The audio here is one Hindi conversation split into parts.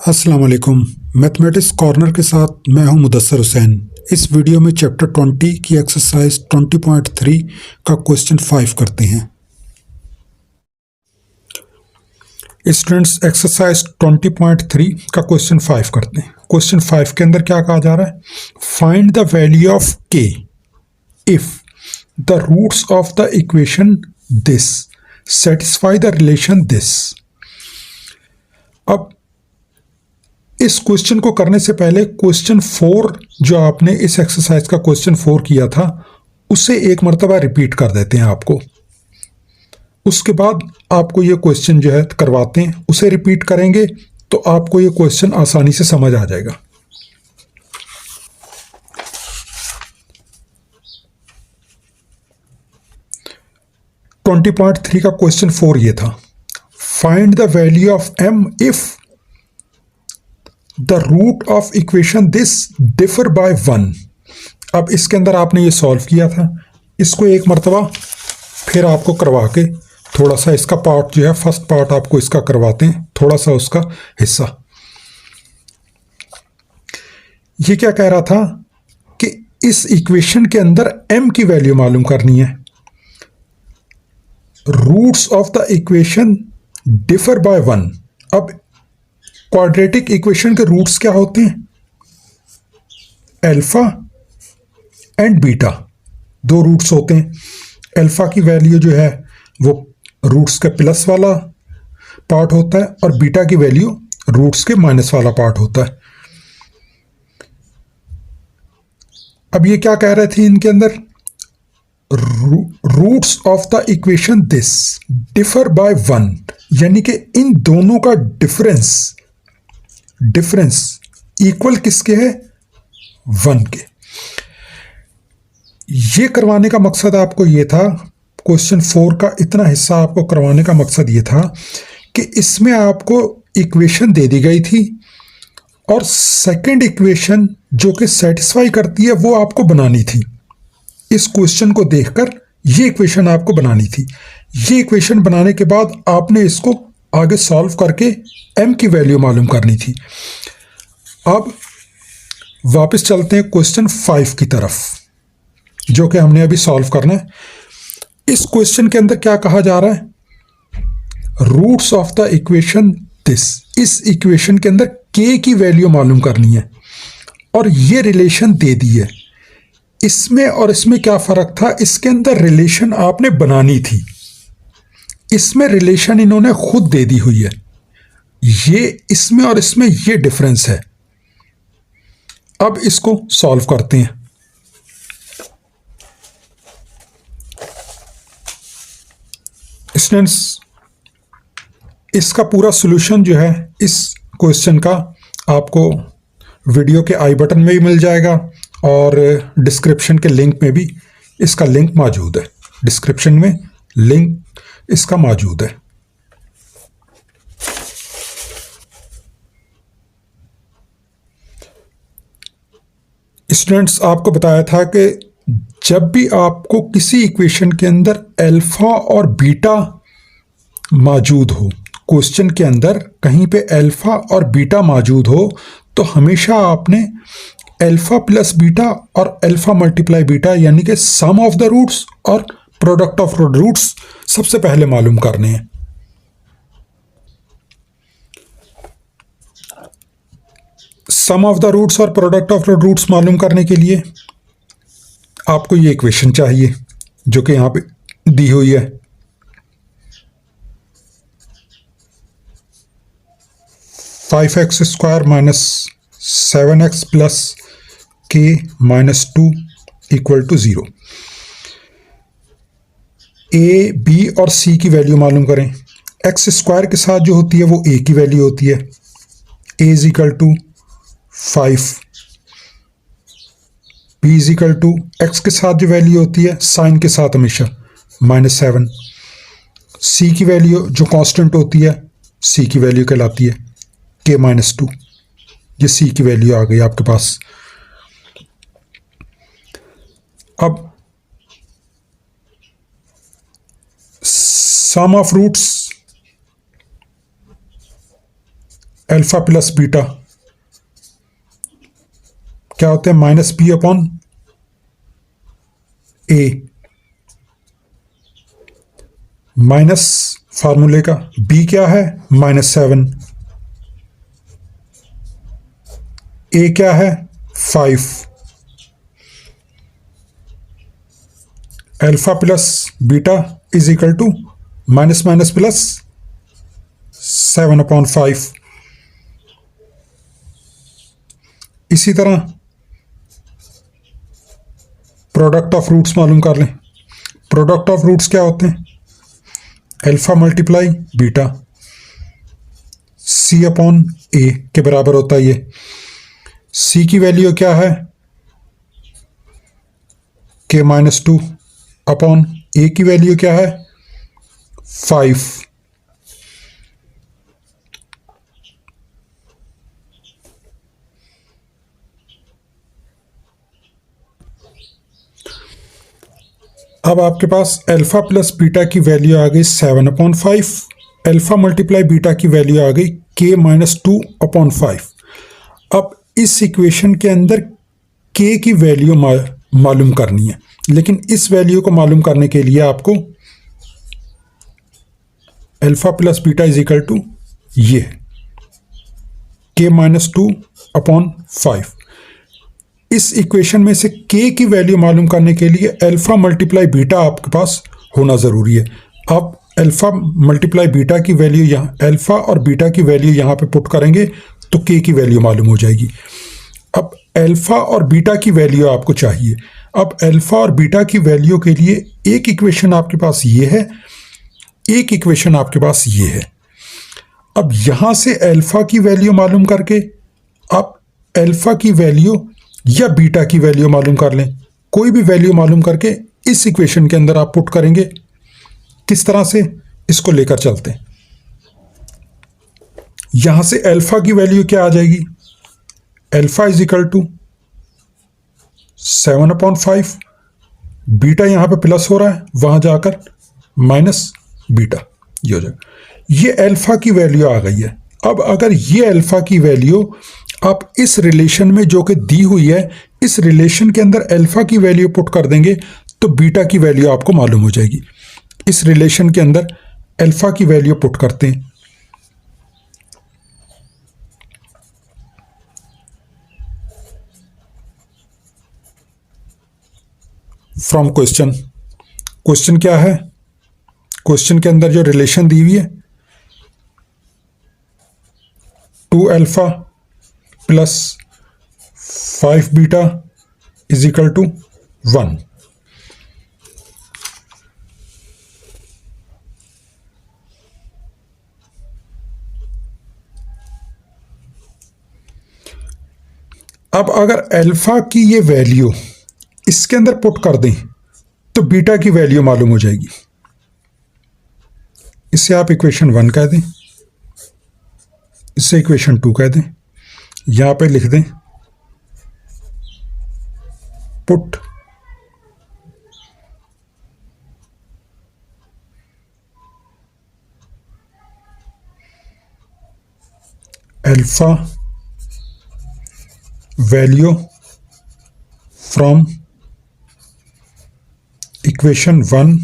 अस्सलाम वालेकुम। मैथमेटिक्स कॉर्नर के साथ मैं हूं मुदस्सर हुसैन। इस वीडियो में चैप्टर 20 की एक्सरसाइज 20.3 का क्वेश्चन 5 करते हैं। स्टूडेंट्स, एक्सरसाइज 20.3 का क्वेश्चन 5 करते हैं। क्वेश्चन 5 के अंदर क्या कहा जा रहा है? Find the value of K if the roots of the equation this satisfy the relation this. अब इस क्वेश्चन को करने से पहले क्वेश्चन 4 जो आपने इस एक्सरसाइज का क्वेश्चन 4 किया था उसे एक मर्तबा रिपीट कर देते हैं आपको। उसके बाद आपको ये क्वेश्चन जो है करवाते हैं, उसे रिपीट करेंगे तो आपको ये क्वेश्चन आसानी से समझ आ जाएगा। ट्वेंटी पॉइंट थ्री का क्वेश्चन 4 ये था, find the value of m if the root of equation this differ by 1। अब इसके अंदर आपने ये सॉल्व किया था, इसको एक मर्तबा फिर आपको करवा के थोड़ा सा इसका पार्ट जो है, फर्स्ट पार्ट आपको इसका करवाते हैं, थोड़ा सा उसका हिस्सा। ये क्या कह रहा था कि इस इक्वेशन के अंदर m की वैल्यू मालूम करनी है। Roots of the equation differ by 1। अब क्वाड्रेटिक इक्वेशन के रूट्स क्या होते हैं? अल्फा एंड बीटा, दो रूट्स होते हैं। अल्फा की वैल्यू जो है वो रूट्स के प्लस वाला पार्ट होता है और बीटा की वैल्यू रूट्स के माइनस वाला पार्ट होता है। अब ये क्या कह रहे थे इनके अंदर? Roots of the equation this differ by 1, यानी कि इन दोनों का डिफरेंस इक्वल किसके है? 1 के। ये करवाने का मकसद आपको ये था, क्वेश्चन 4 का इतना हिस्सा आपको करवाने का मकसद ये था कि इसमें आपको इक्वेशन दे दी गई थी और सेकंड इक्वेशन जो कि सेटिस्फाई करती है वो आपको बनानी थी। इस क्वेश्चन को देखकर ये इक्वेशन आपको बनानी थी। ये इक्वेशन बनाने के बाद आपने इसको आगे सॉल्व करके m की वैल्यू मालूम करनी थी। अब वापस चलते हैं क्वेश्चन 5 की तरफ, जो कि हमने अभी सॉल्व करना है। इस क्वेश्चन के अंदर क्या कहा जा रहा है? Roots of the equation this, इस इक्वेशन के अंदर k की वैल्यू मालूम करनी है और ये रिलेशन दे दी है। इसमें और इसमें क्या फर्क था? इसके अंदर रिलेशन आपने बनानी थी, इसमें रिलेशन इन्होंने खुद दे दी हुई है। ये इसमें और इसमें ये डिफरेंस है। अब इसको सॉल्व करते हैं। स्टूडेंट्स, इसका पूरा सॉल्यूशन जो है इस क्वेश्चन का आपको वीडियो के आई बटन में भी मिल जाएगा और डिस्क्रिप्शन के लिंक में भी इसका लिंक मौजूद है। डिस्क्रिप्शन में लिंक इसका मौजूद है। स्टूडेंट्स, आपको बताया था कि जब भी आपको किसी इक्वेशन के अंदर अल्फा और बीटा मौजूद हो, क्वेश्चन के अंदर कहीं पे अल्फा और बीटा मौजूद हो, तो हमेशा आपने अल्फा प्लस बीटा और अल्फा मल्टीप्लाई बीटा यानी कि सम ऑफ द रूट्स और प्रोडक्ट ऑफ रूट्स सबसे पहले मालूम करने हैं। सम ऑफ द रूट्स और प्रोडक्ट ऑफ रूट्स मालूम करने के लिए आपको ये इक्वेशन चाहिए जो कि यहां पे दी हुई है। Five X square minus 7x plus k minus 2 equal to 0। a, b और c की वैल्यू मालूम करें। एक्स स्क्वायर के साथ जो होती है वो a की वैल्यू होती है, a is equal to 5, b is equal to X के साथ जो वैल्यू होती है साइन के साथ हमेशा -7, c की वैल्यू जो कांस्टेंट होती है c की वैल्यू कहलाती है k माइनस 2। ये c की वैल्यू आ गई आपके पास। अब sum of roots alpha plus beta क्या होते हैं? Minus B upon A, minus फार्मूले का बी क्या है? -7, ए क्या है? 5, alpha plus beta is equal to minus minus plus 7/5। इसी तरह प्रोडक्ट ऑफ रूट्स मालूम कर लें। प्रोडक्ट ऑफ रूट्स क्या होते हैं? Alpha multiply beta, C upon A के बराबर होता है ये। सी की वैल्यू क्या है? k-2 अपॉन ए की वैल्यू क्या है? 5। अब आपके पास अल्फा प्लस बीटा की वैल्यू आ गई 7/5, अल्फा मल्टीप्लाई बीटा की वैल्यू आ गई k-2/5। अब इस इक्वेशन के अंदर k की वैल्यू मालूम करनी है, लेकिन इस वैल्यू को मालूम करने के लिए आपको alpha plus beta is equal to ये k-2/5। इस इक्वेशन में से k की वैल्यू मालूम करने के लिए अल्फा मल्टीप्लाई बीटा आपके पास होना ज़रूरी है। आप अल्फा मल्टीप्लाई बीटा की वैल्यू यहाँ, अल्फा और बीटा की वैल्यू यहाँ पे पुट करेंगे तो k की वैल्यू मालूम हो जाएगी। अब अल्फा और बीटा की वैल्यू आपको चाहिए। अब अल्फा और बीटा की वैल्यू के लिए एक इक्वेशन आपके पास ये है, एक इक्वेशन आपके पास ये है। अब यहाँ से अल्फा की वैल्यू मालूम करके आप अल्फा की वैल्यू या बीटा की वैल्यू मालूम कर लें। कोई भी वैल्यू मालूम करके इस इक्वेशन के अंदर आप पुट करेंगे। किस तरह से? इसको लेकर चलते हैं। यहां से अल्फा की वैल्यू क्या आ जाएगी? Alpha is equal to 7/5, beta यहां पे प्लस हो रहा है, वहां जाकर माइनस बीटा, ये हो जाएगा। ये अल्फा की वैल्यू आ गई है। अब अगर ये अल्फा की वैल्यू आप इस रिलेशन में जो कि दी हुई है, इस रिलेशन के अंदर अल्फा की वैल्यू पुट कर देंगे तो बीटा की वैल्यू आपको मालूम हो जाएगी। इस रिलेशन के अंदर अल्फा की वैल्यू पुट करते हैं, फ्रॉम क्वेश्चन। क्वेश्चन क्या है? क्वेश्चन के अंदर जो रिलेशन दी हुई है 2 alpha plus 5 beta is equal to 1। अब अगर अल्फा की ये वैल्यू इसके अंदर पुट कर दें तो बीटा की वैल्यू मालूम हो जाएगी। इससे आप इक्वेशन 1 कह दें, इससे इक्वेशन 2 कह दें। यहां पे लिख दें put alpha value from equation 1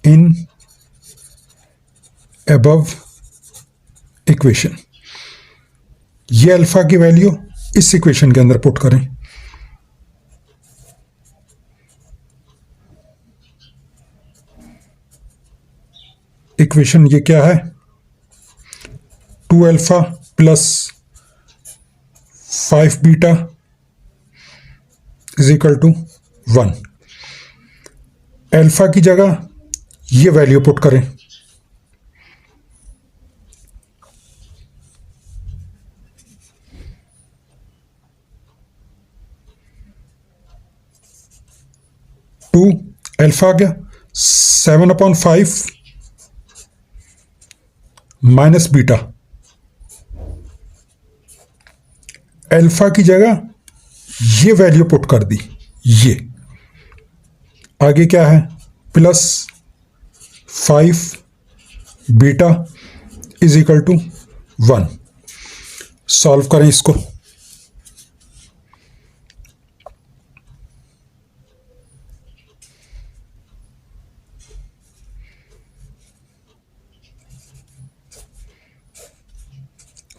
in above equation. ये अल्फा की वैल्यू इस इक्वेशन के अंदर पुट करें। इक्वेशन ये क्या है? 2 alpha plus 5 beta is equal to 1। Alpha की जगह ये वैल्यू पुट करें, टू अल्फा क्या 7/5 माइनस बीटा। अल्फा की जगह ये वैल्यू पुट कर दी, ये आगे क्या है? Plus 5 beta is equal to 1। Solve करें इसको।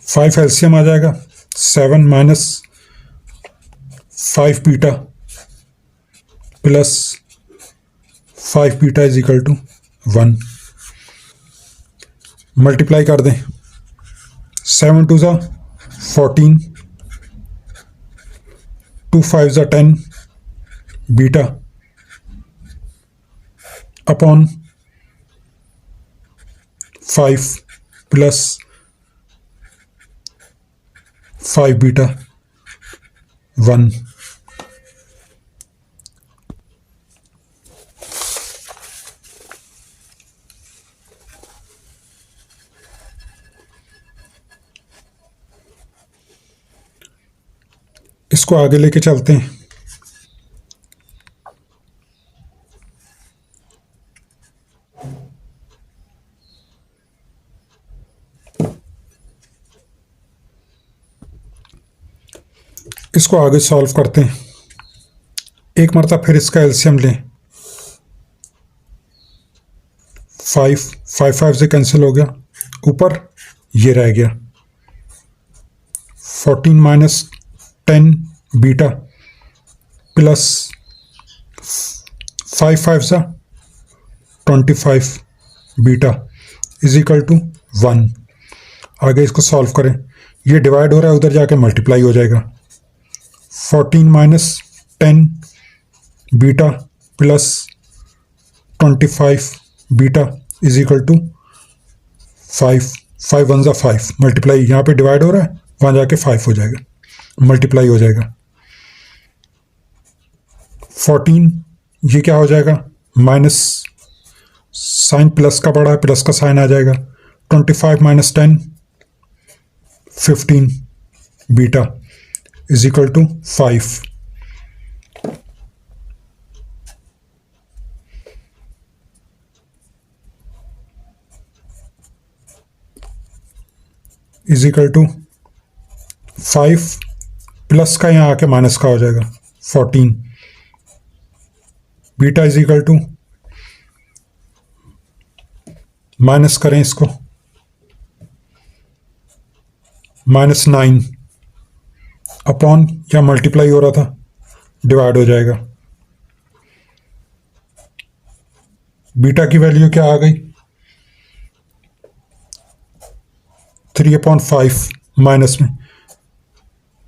5 एलसीएम आ जाएगा। 7 minus 5 beta plus 5 beta is equal to 1। Multiply कर दें। 7 2 ज़ा 14, 2 5 ज़ा 10 बीटा अपॉन 5 प्लस 5 बीटा 1। इसको आगे लेके चलते हैं। इसको आगे सॉल्व करते हैं। एक मरतबा फिर इसका एलसीएम लें। 5 5 5 से कैंसिल हो गया, ऊपर ये रह गया। 14 माइनस 10 बीटा प्लस 5 5 सा 25 बीटा इज इक्वल टू 1। आगे इसको सॉल्व करें। ये डिवाइड हो रहा है, उधर जाके मल्टीप्लाई हो जाएगा। 14 minus 10 beta plus 25 beta is equal to 5। 5 1 ज़ा 5, मल्टीप्लाई यहाँ पे डिवाइड हो रहा है, वहाँ जाके 5 हो जाएगा, मल्टीप्लाई हो जाएगा। 14 ये क्या हो जाएगा, माइनस साइन प्लस का पड़ा है, प्लस का साइन आ जाएगा। 25 minus 10 15 beta is equal to 5। Is equal to 5 plus का यहाँ आके माइनस का हो जाएगा 14 beta is equal to, minus करें इसको, -9 अपॉन, या मल्टीप्लाई हो रहा था, डिवाइड हो जाएगा। बीटा की वैल्यू क्या आ गई, 3/5 माइनस में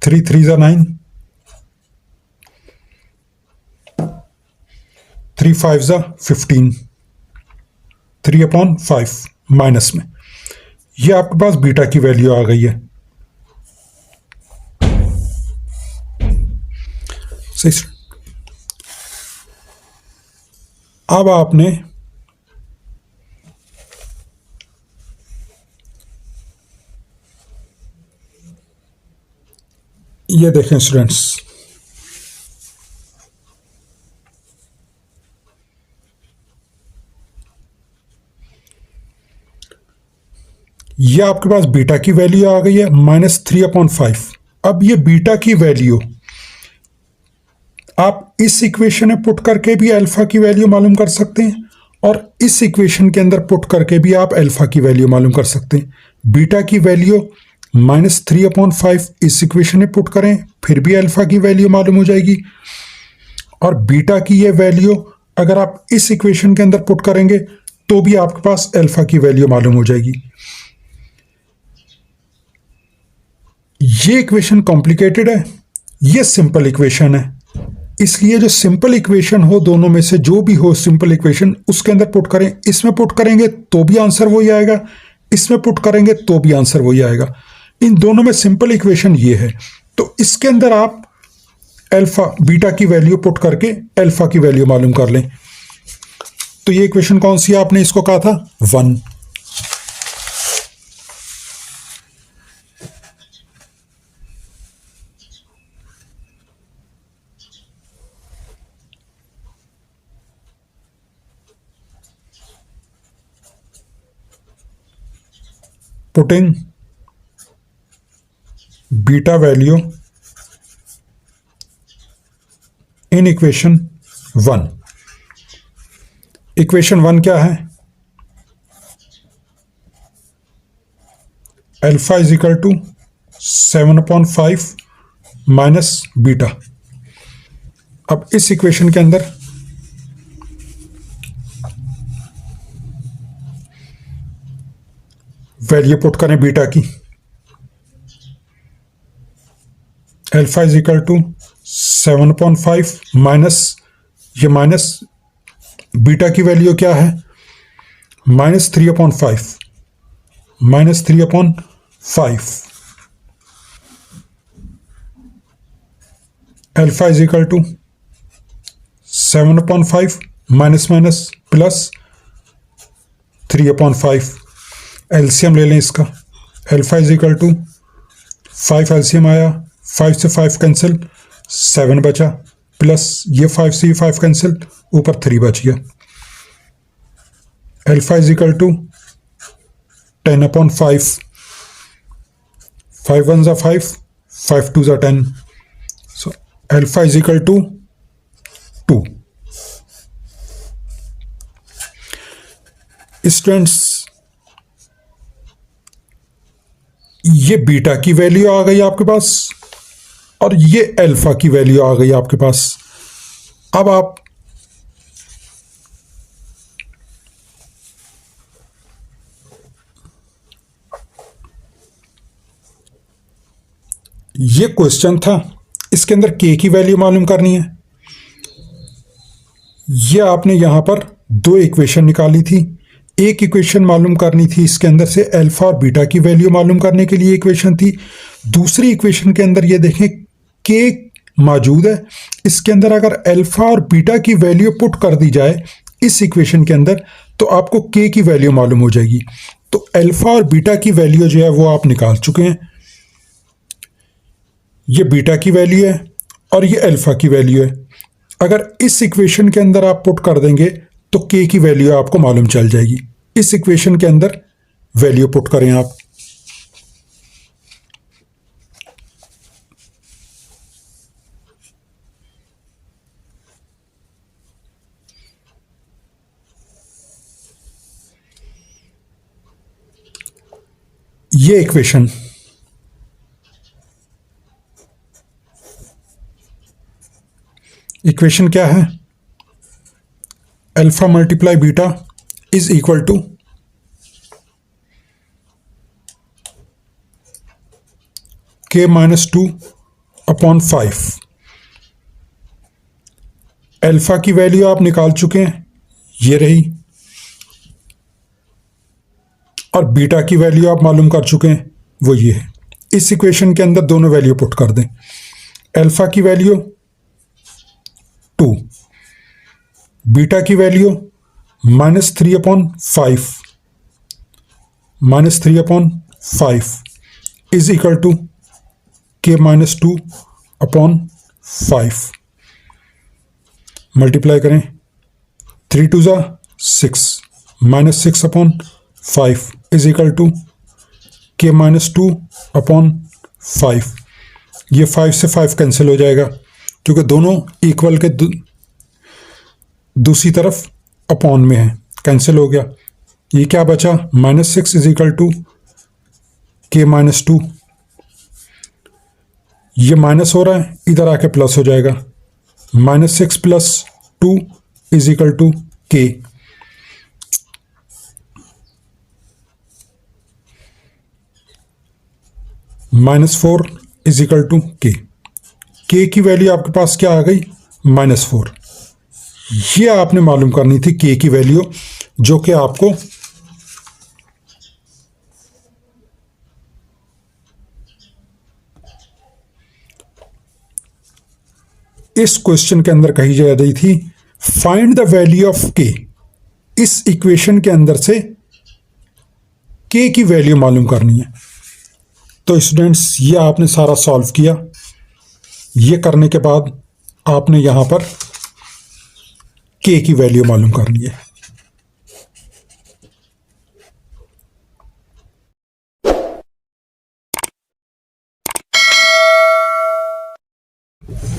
3 3 ज़ा 9, 3 5 ज़ा 15, 3/5 माइनस में। ये आपके पास बीटा की वैल्यू आ गई है। सही। अब आपने ये देखें स्टूडेंट्स, ये आपके पास बीटा की वैल्यू आ गई है -3/5। अब ये बीटा की वैल्यू आप इस इक्वेशन में पुट करके भी अल्फा की वैल्यू मालूम कर सकते हैं, और इस इक्वेशन के अंदर पुट करके भी आप अल्फा की वैल्यू मालूम कर सकते हैं। बीटा की वैल्यू -3/5 इस इक्वेशन में पुट करें, फिर भी अल्फा की वैल्यू मालूम हो जाएगी। और बीटा की ये वैल्यू अगर आप इस इक्वेशन के अंदर पुट करेंगे तो भी आपके पास अल्फा की वैल्यू मालूम हो जाएगी। ये इक्वेशन कॉम्प्लिकेटेड है, ये सिंपल इक्वेशन है, इसलिए जो सिंपल इक्वेशन हो, दोनों में से जो भी हो सिंपल इक्वेशन, उसके अंदर पुट करें। इसमें पुट करेंगे तो भी आंसर वही आएगा, इसमें पुट करेंगे तो भी आंसर वही आएगा। इन दोनों में सिंपल इक्वेशन ये है, तो इसके अंदर आप अल्फा बीटा की वैल्यू पुट करके अल्फा की वैल्यू मालूम कर लें। तो ये इक्वेशन कौन सी है, आपने इसको कहा था 1। Putting beta value in equation 1। Equation 1 क्या है? Alpha is equal to 7/5 minus beta. अब इस इक्वेशन के अंदर वैल्यू पुट करें बीटा की। Alpha is equal to 7/5 minus, ये माइनस बीटा की वैल्यू क्या है? -3/5, -3/5। Alpha is equal to 7/5 minus minus plus 3/5। LCM ले लें इसका। Alpha is equal to 5 LCM आया, 5 से 5 कैंसिल, 7 बचा, प्लस ये 5 से 5 कैंसिल, ऊपर 3 बच गया। Alpha is equal to 10/5, 5 1 5, 5 2 10। So alpha is equal to 2। Students, ये बीटा की वैल्यू आ गई आपके पास और ये अल्फा की वैल्यू आ गई आपके पास। अब आप ये क्वेश्चन था, इसके अंदर के की वैल्यू मालूम करनी है। ये आपने यहां पर दो इक्वेशन निकाली थी। एक इक्वेशन मालूम करनी थी, इसके अंदर से अल्फा और बीटा की वैल्यू मालूम करने के लिए इक्वेशन थी। दूसरी इक्वेशन के अंदर ये देखें के मौजूद है, इसके अंदर अगर अल्फा और बीटा की वैल्यू पुट कर दी जाए इस इक्वेशन के अंदर तो आपको के की वैल्यू मालूम हो जाएगी। तो अल्फा और बीटा की वैल्यू जो है वो आप निकाल चुके हैं। ये बीटा की वैल्यू है और ये अल्फा की वैल्यू है। अगर इस इक्वेशन के अंदर आप पुट कर देंगे तो के की वैल्यू आपको मालूम चल जाएगी। इस इक्वेशन के अंदर वैल्यू पुट करें आप। ये इक्वेशन क्या है? Alpha multiply beta is equal to K-2/5। Alpha की वैल्यू आप निकाल चुके हैं, ये रही, और बीटा की वैल्यू आप मालूम कर चुके हैं, वो ये है। इस इक्वेशन के अंदर दोनों वैल्यू पुट कर दें। अल्फा की वैल्यू 2, बीटा की value -3/5, -3/5 is equal to K-2/5। Multiply करें, 3 2 6, -6/5 इज इक्वल टू K-2/5। ये 5 से 5 कैंसिल हो जाएगा क्योंकि दोनों इक्वल के दूसरी तरफ अपॉन में है, कैंसिल हो गया। ये क्या बचा? -6 इज इक्वल टू K-2। ये माइनस हो रहा है, इधर आके प्लस हो जाएगा। -6 + 2 is equal to K। -4 is equal to K। K की वैल्यू आपके पास क्या आ गई? -4। ये आपने मालूम करनी थी K की वैल्यू, जो कि आपको इस क्वेश्चन के अंदर कही जा रही थी। Find the value of K। इस इक्वेशन के अंदर से K की वैल्यू मालूम करनी है। तो स्टूडेंट्स, ये आपने सारा सॉल्व किया। ये करने के बाद आपने यहां पर K की वैल्यू मालूम करनी है।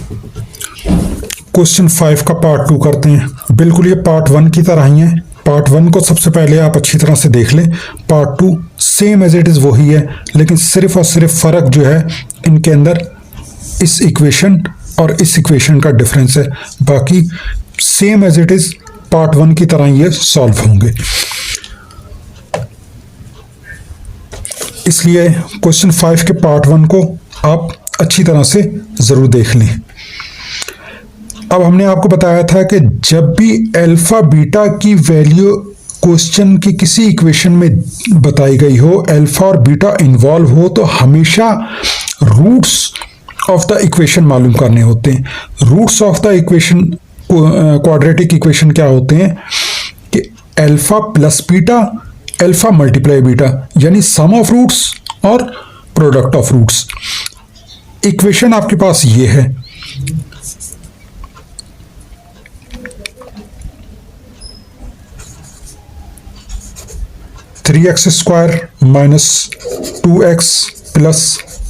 क्वेश्चन 5 का पार्ट 2 करते हैं। बिल्कुल ये पार्ट 1 की तरह ही है। पार्ट 1 को सबसे पहले आप अच्छी तरह से देख लें। Part 2 same as it is वही है, लेकिन सिर्फ और सिर्फ फ़र्क जो है इनके अंदर इस इक्वेशन और इस इक्वेशन का डिफरेंस है। बाकी same as it is part 1 की तरह ये सॉल्व होंगे। इसलिए क्वेश्चन 5 के पार्ट 1 को आप अच्छी तरह से ज़रूर देख लें। अब हमने आपको बताया था कि जब भी अल्फ़ा बीटा की वैल्यू क्वेश्चन की किसी इक्वेशन में बताई गई हो, अल्फ़ा और बीटा इन्वॉल्व हो, तो हमेशा रूट्स ऑफ द इक्वेशन मालूम करने होते हैं। Roots of the equation quadratic equation क्या होते हैं कि alpha plus beta, alpha multiply beta, यानी सम ऑफ रूट्स और प्रोडक्ट ऑफ रूट्स। इक्वेशन आपके पास ये है। Three X square minus 2x plus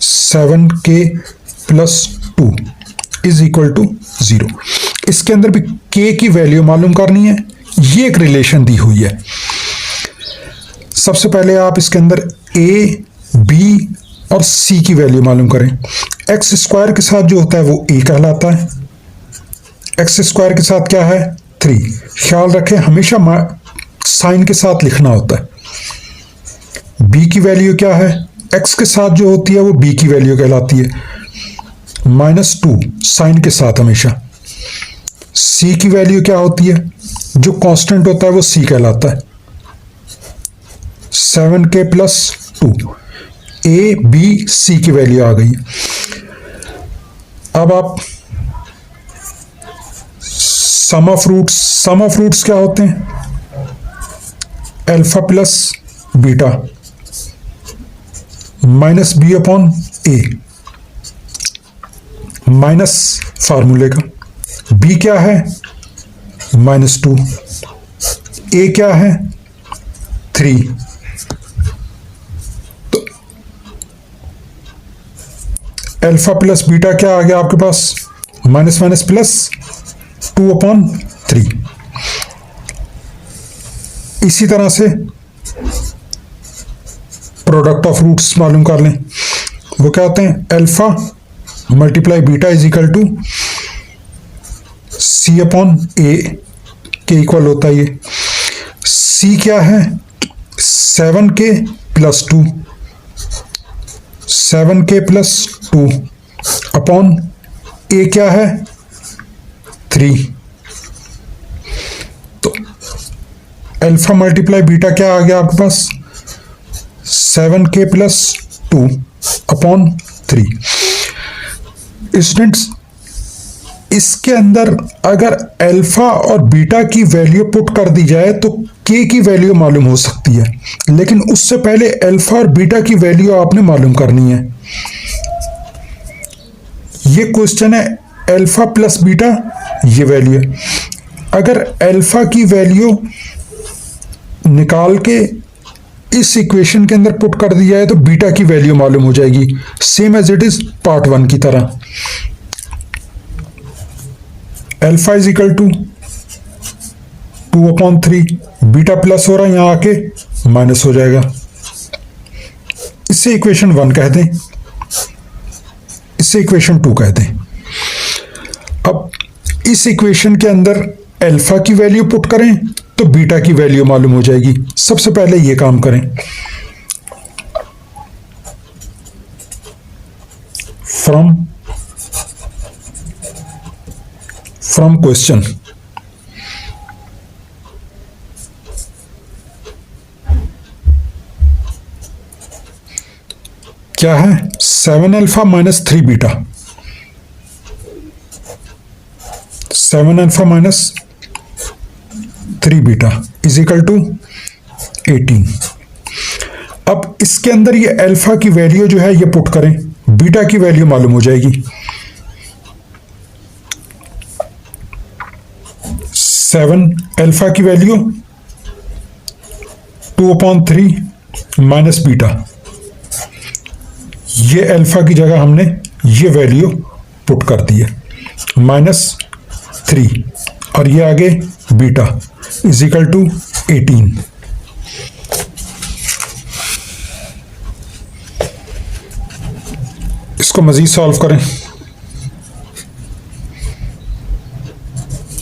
7k plus 2 is equal to 0। इसके अंदर भी k की वैल्यू मालूम करनी है। ये एक रिलेशन दी हुई है। सबसे पहले आप इसके अंदर a, b और c की वैल्यू मालूम करें। एक्स स्क्वायर के साथ जो होता है वो a कहलाता है। एक्स स्क्वायर के साथ क्या है 3। ख्याल रखें हमेशा साइन के साथ लिखना होता है। b की वैल्यू क्या है, x के साथ जो होती है वो b की वैल्यू कहलाती है, -2 साइन के साथ हमेशा। c की वैल्यू क्या होती है, जो कांस्टेंट होता है वो c कहलाता है, 7k plus 2। a b c की वैल्यू आ गई। अब आप सम ऑफ रूट्स क्या होते हैं, alpha plus beta minus B upon A, minus फार्मूले का। बी क्या है -2, ए क्या है 3। तो अल्फा प्लस बीटा क्या आ गया आपके पास, माइनस माइनस प्लस 2 अपॉन 3। इसी तरह से प्रोडक्ट ऑफ रूट्स मालूम कर लें। वो क्या होते हैं, alpha multiply beta is equal to C upon A के इक्वल होता है ये। सी क्या है 7k plus 2, 7k plus 2 upon ए क्या है 3। तो अल्फा मल्टीप्लाई बीटा क्या आ गया आपके पास, 7k प्लस 2 अपॉन 3। स्टूडेंट्स इसके अंदर अगर अल्फा और बीटा की वैल्यू पुट कर दी जाए तो k की वैल्यू मालूम हो सकती है, लेकिन उससे पहले अल्फा और बीटा की वैल्यू आपने मालूम करनी है। ये क्वेश्चन है अल्फा प्लस बीटा, ये वैल्यू है। अगर अल्फा की वैल्यू निकाल के इस इक्वेशन के अंदर पुट कर दी जाए तो बीटा की वैल्यू मालूम हो जाएगी, same as it is part 1 की तरह। Alpha is equal to 2 upon 3, beta plus हो रहा है यहां आके माइनस हो जाएगा। इससे इक्वेशन 1 कह दें, इससे इक्वेशन 2 कह दें। अब इस इक्वेशन के अंदर अल्फा की वैल्यू पुट करें तो बीटा की वैल्यू मालूम हो जाएगी। सबसे पहले ये काम करें। फ्रॉम क्वेश्चन क्या है 7 alpha minus 3 beta, 7 alpha minus 3 beta is equal to 18। अब इसके अंदर ये अल्फा की वैल्यू जो है ये पुट करें, बीटा की वैल्यू मालूम हो जाएगी। 7 अल्फा की वैल्यू 2 अपॉन 3 माइनस बीटा, ये अल्फा की जगह हमने ये वैल्यू पुट कर दी है। -3 और ये आगे बीटा इज इक्वल टू 18। इसको मजीद सॉल्व करें।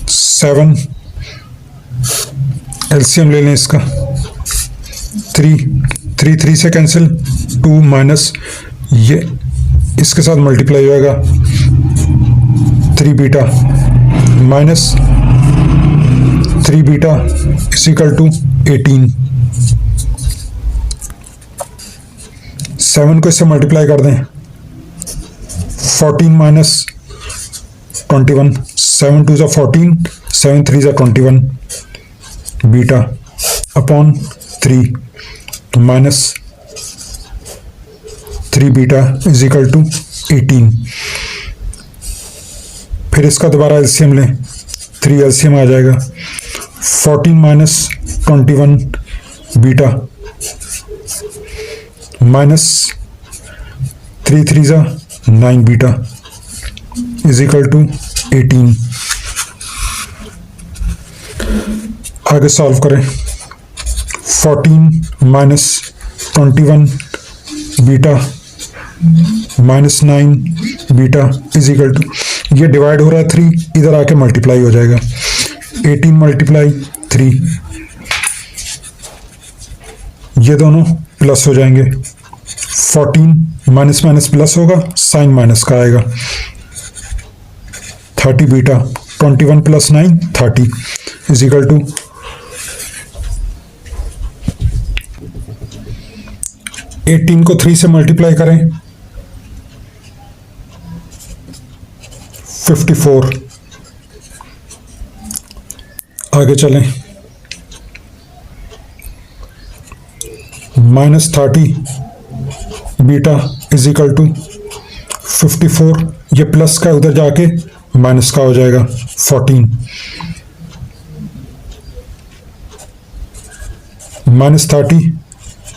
7 एलसीएम ले लें इसका। 3 से कैंसिल, 2 माइनस ये इसके साथ मल्टीप्लाई होएगा 3 beta minus 3 beta is equal to 18। 7 को इससे मल्टीप्लाई कर दें, 14 माइनस 21, 7 2 ज़ा 14, 7 3 ज़ा 21 beta upon 3 minus 3 beta is equal to 18। फिर इसका दोबारा एलसीएम लें, 3 एलसीएम आ जाएगा। 14 माइनस 21 बीटा माइनस 3 3 ज़ा 9 बीटा इज इक्वल टू 18। आगे सॉल्व करें। 14 minus 21 beta minus 9 beta is equal to, ये डिवाइड हो रहा है 3, इधर आके मल्टीप्लाई हो जाएगा 18 मल्टीप्लाई 3, ये दोनों प्लस हो जाएंगे। 14 माइनस माइनस प्लस होगा, साइन माइनस का आएगा। 30 beta 21 plus 9 30 is equal to 18 को 3 से मल्टीप्लाई करें 54। आगे चलें, -30 बीटा इज इक्वल टू 54, ये प्लस का उधर जाके माइनस का हो जाएगा 14। -30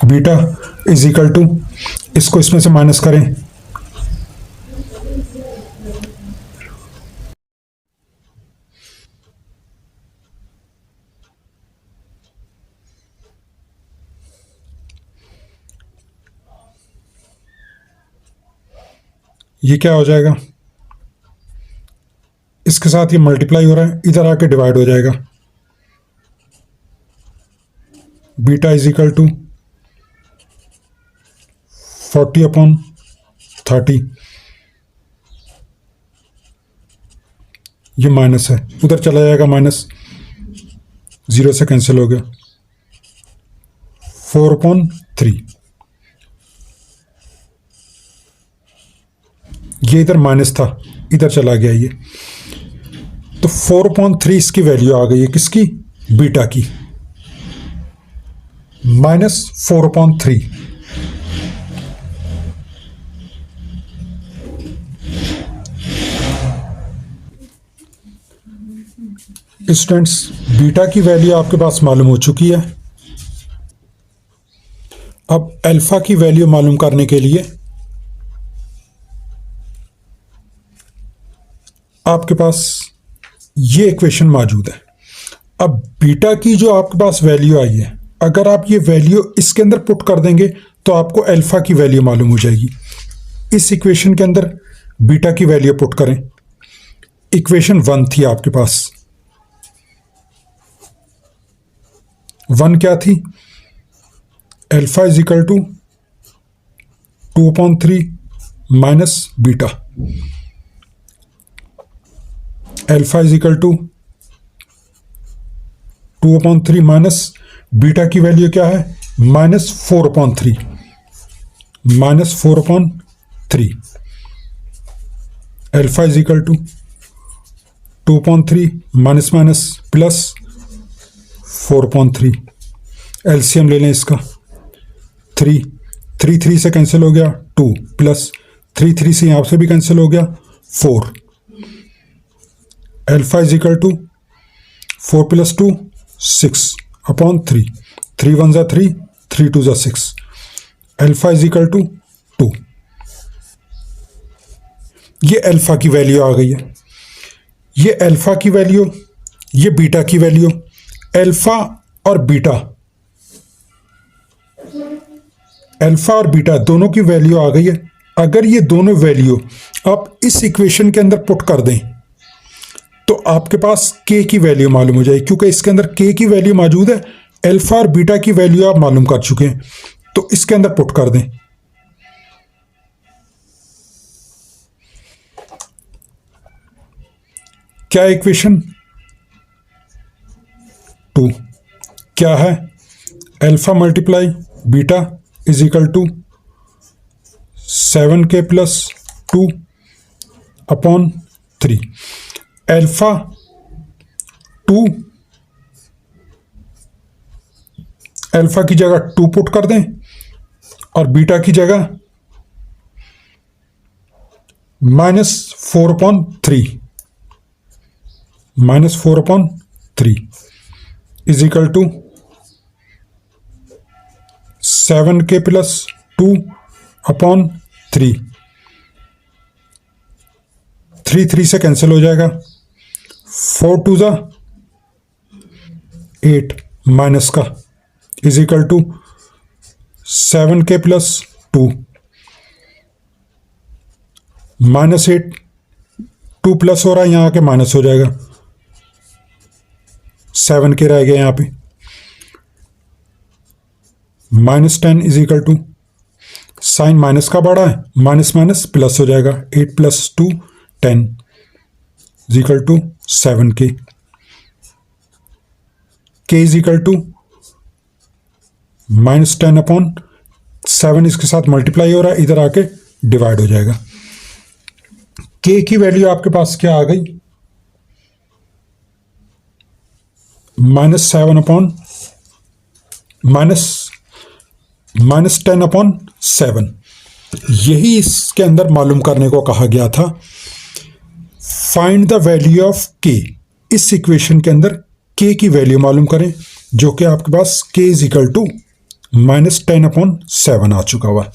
बीटा इज इक्वल टू, इसको इसमें से माइनस करें, ये क्या हो जाएगा, इसके साथ ये मल्टीप्लाई हो रहा है, इधर आके डिवाइड हो जाएगा। Beta is equal to 40 upon 30, ये माइनस है, उधर चला जाएगा माइनस, 0 से कैंसिल हो गया। 4 अपॉन 3, ये इधर माइनस था, इधर चला गया ये, तो 4/3 इसकी वैल्यू आ गई है, किसकी, बीटा की, -4/3। स्टूडेंट्स, बीटा की वैल्यू आपके पास मालूम हो चुकी है। अब अल्फा की वैल्यू मालूम करने के लिए आपके पास ये इक्वेशन मौजूद है। अब बीटा की जो आपके पास वैल्यू आई है, अगर आप ये वैल्यू इसके अंदर पुट कर देंगे तो आपको अल्फा की वैल्यू मालूम हो जाएगी। इस इक्वेशन के अंदर बीटा की वैल्यू पुट करें। इक्वेशन 1 थी आपके पास, 1 क्या थी, alpha is equal to 2/3 minus beta, alpha is equal to 2/3 minus beta की वैल्यू क्या है, -4/3, -4/3, alpha is equal to 2/3 minus minus plus 4/3। LCM ले लें इसका, 3 से कैंसिल हो गया, 2 प्लस 3 से यहाँ से भी कैंसिल हो गया, 4। अल्फा इज इक्वल टू 4 + 2 6/3, 3 1 ज़ा 3, 3 2 ज़ा 6, अल्फा इज इक्वल टू 2। ये अल्फा की वैल्यू आ गई है। ये अल्फा की वैल्यू, ये बीटा की वैल्यू, अल्फा और बीटा, अल्फा और बीटा दोनों की वैल्यू आ गई है। अगर ये दोनों वैल्यू आप इस इक्वेशन के अंदर पुट कर दें तो आपके पास के की वैल्यू मालूम हो जाएगी, क्योंकि इसके अंदर के की वैल्यू मौजूद है, अल्फा और बीटा की वैल्यू आप मालूम कर चुके हैं, तो इसके अंदर पुट कर दें। क्या इक्वेशन 2 क्या है? Alpha multiply beta is equal to 7k plus 2 upon 3। Alpha 2, alpha की जगह 2 पुट कर दें और बीटा की जगह -4/3, -4/3 is equal to 7k plus 2 upon 3। 3 से कैंसिल हो जाएगा, 4 2 जा 8 माइनस का is equal to 7k plus 2 -8, 2 plus हो रहा है, यहाँ आके माइनस हो जाएगा, 7k रह गया यहाँ पे, -10 is equal to, sign minus का बढ़ा है, माइनस माइनस प्लस हो जाएगा, 8 plus 2 10 is equal to 7k। k is equal to -10 upon 7, इसके साथ मल्टीप्लाई हो रहा है, इधर आके डिवाइड हो जाएगा। k की वैल्यू आपके पास क्या आ गई? -7 अपॉन -10 अपॉन 7। यही इसके अंदर मालूम करने को कहा गया था। Find the value of k। इस इक्वेशन के अंदर k की वैल्यू मालूम करें, जो कि आपके पास k is equal to -10 upon 7 आ चुका हुआ है।